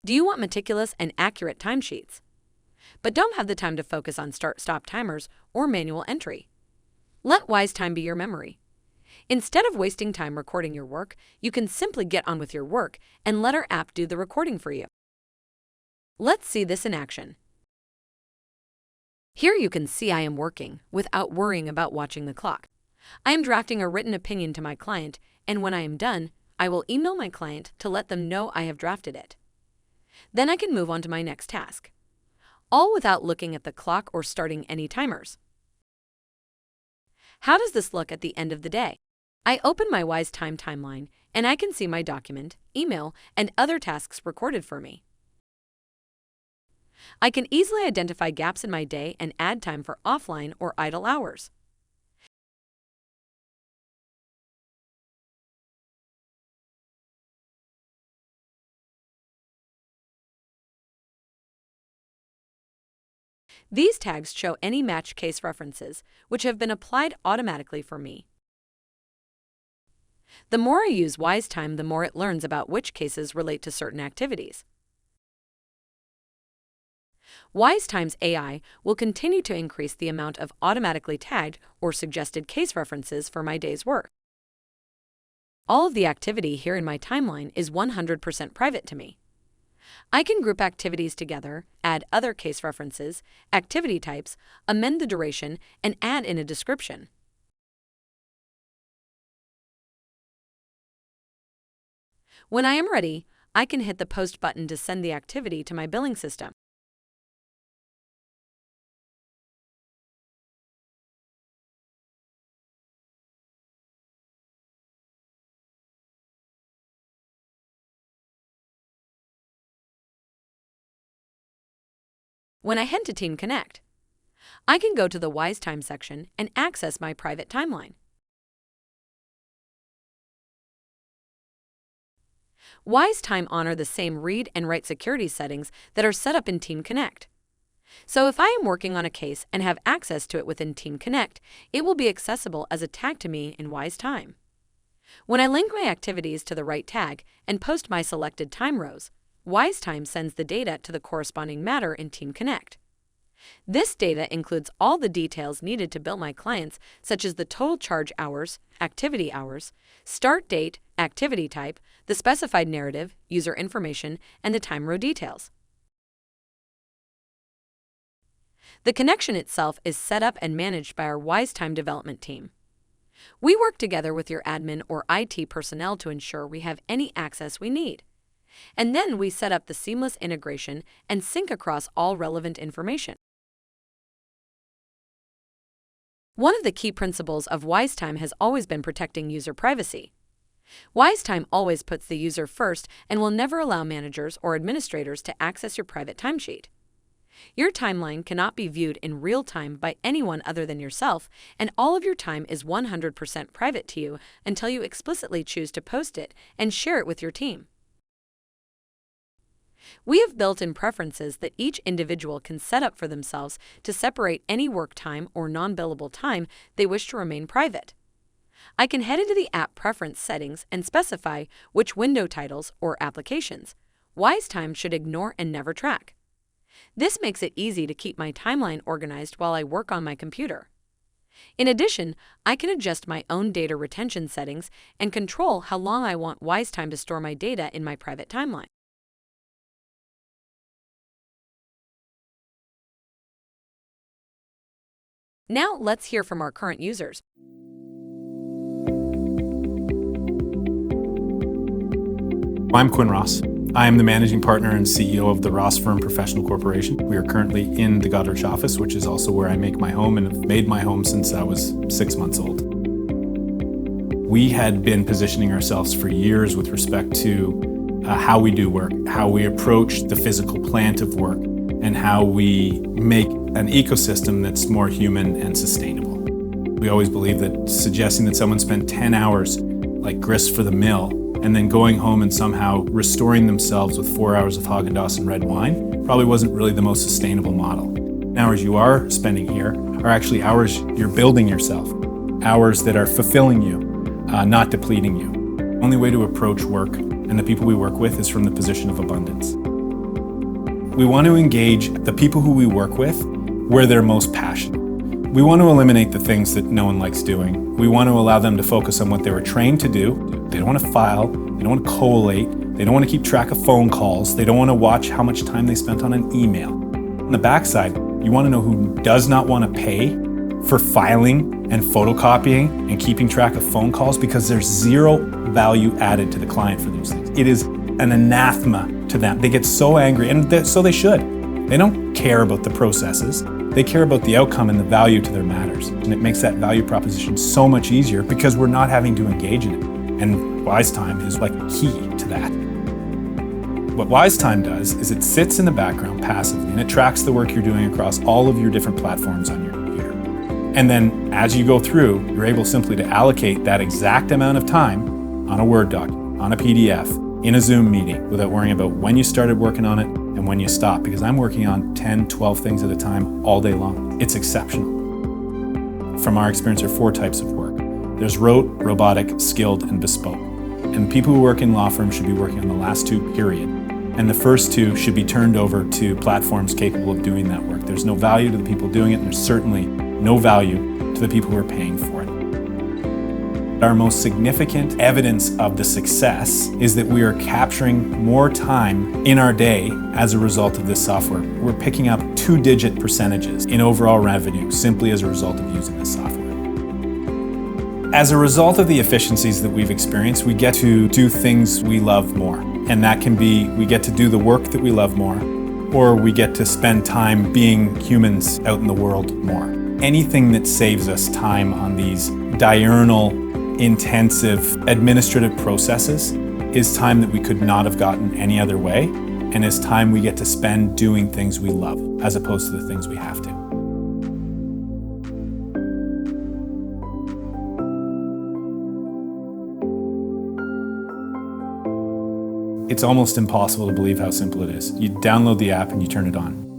Do you want meticulous and accurate timesheets, but don't have the time to focus on start-stop timers or manual entry? Let WiseTime be your memory. Instead of wasting time recording your work, you can simply get on with your work and let our app do the recording for you. Let's see this in action. Here you can see I am working without worrying about watching the clock. I am drafting a written opinion to my client, and when I am done, I will email my client to let them know I have drafted it. Then I can move on to my next task, all without looking at the clock or starting any timers. How does this look at the end of the day? I open my WiseTime timeline, and I can see my document, email, and other tasks recorded for me. I can easily identify gaps in my day and add time for offline or idle hours. These tags show any match case references, which have been applied automatically for me. The more I use WiseTime, the more it learns about which cases relate to certain activities. WiseTime's AI will continue to increase the amount of automatically tagged or suggested case references for my day's work. All of the activity here in my timeline is 100% private to me. I can group activities together, add other case references, activity types, amend the duration, and add in a description. When I am ready, I can hit the Post button to send the activity to my billing system. When I head to TeamConnect, I can go to the WiseTime section and access my private timeline. WiseTime honor the same read and write security settings that are set up in TeamConnect. So if I am working on a case and have access to it within TeamConnect, it will be accessible as a tag to me in WiseTime. When I link my activities to the right tag and post my selected time rows, WiseTime sends the data to the corresponding matter in TeamConnect. This data includes all the details needed to bill my clients, such as the total charge hours, activity hours, start date, activity type, the specified narrative, user information, and the time row details. The connection itself is set up and managed by our WiseTime development team. We work together with your admin or IT personnel to ensure we have any access we need. And then we set up the seamless integration and sync across all relevant information. One of the key principles of WiseTime has always been protecting user privacy. WiseTime always puts the user first and will never allow managers or administrators to access your private timesheet. Your timeline cannot be viewed in real time by anyone other than yourself, and all of your time is 100% private to you until you explicitly choose to post it and share it with your team. We have built-in preferences that each individual can set up for themselves to separate any work time or non-billable time they wish to remain private. I can head into the app preference settings and specify which window titles or applications WiseTime should ignore and never track. This makes it easy to keep my timeline organized while I work on my computer. In addition, I can adjust my own data retention settings and control how long I want WiseTime to store my data in my private timeline. Now let's hear from our current users. I'm Quinn Ross. I am the managing partner and CEO of the Ross Firm Professional Corporation. We are currently in the Goderich office, which is also where I make my home and have made my home since I was 6 months old. We had been positioning ourselves for years with respect to how we do work, how we approach the physical plant of work, and how we make an ecosystem that's more human and sustainable. We always believe that suggesting that someone spent 10 hours like grist for the mill and then going home and somehow restoring themselves with 4 hours of Haagen-Dazs and red wine probably wasn't really the most sustainable model. Hours you are spending here are actually hours you're building yourself, hours that are fulfilling you, not depleting you. The only way to approach work and the people we work with is from the position of abundance. We want to engage the people who we work with where they're most passionate. We want to eliminate the things that no one likes doing. We want to allow them to focus on what they were trained to do. They don't want to file, they don't want to collate, they don't want to keep track of phone calls, they don't want to watch how much time they spent on an email. On the backside, you want to know who does not want to pay for filing and photocopying and keeping track of phone calls because there's zero value added to the client for those things. It is an anathema to them. They get so angry, and so they should. They don't care about the processes. They care about the outcome and the value to their matters. And it makes that value proposition so much easier because we're not having to engage in it. And WiseTime is like key to that. What WiseTime does is it sits in the background passively and it tracks the work you're doing across all of your different platforms on your computer. And then as you go through, you're able simply to allocate that exact amount of time on a Word document, on a PDF, in a Zoom meeting without worrying about when you started working on it and when you stop, because I'm working on 10, 12 things at a time all day long. It's exceptional. From our experience, there are 4 types of work. There's rote, robotic, skilled, and bespoke. And people who work in law firms should be working on the last 2, period. And the first 2 should be turned over to platforms capable of doing that work. There's no value to the people doing it, and there's certainly no value to the people who are paying for it. Our most significant evidence of the success is that we are capturing more time in our day as a result of this software. We're picking up 2-digit percentages in overall revenue simply as a result of using this software. As a result of the efficiencies that we've experienced, we get to do things we love more. And that can be, we get to do the work that we love more, or we get to spend time being humans out in the world more. Anything that saves us time on these diurnal, intensive administrative processes is time that we could not have gotten any other way, and is time we get to spend doing things we love as opposed to the things we have to. It's almost impossible to believe how simple it is. You download the app and you turn it on.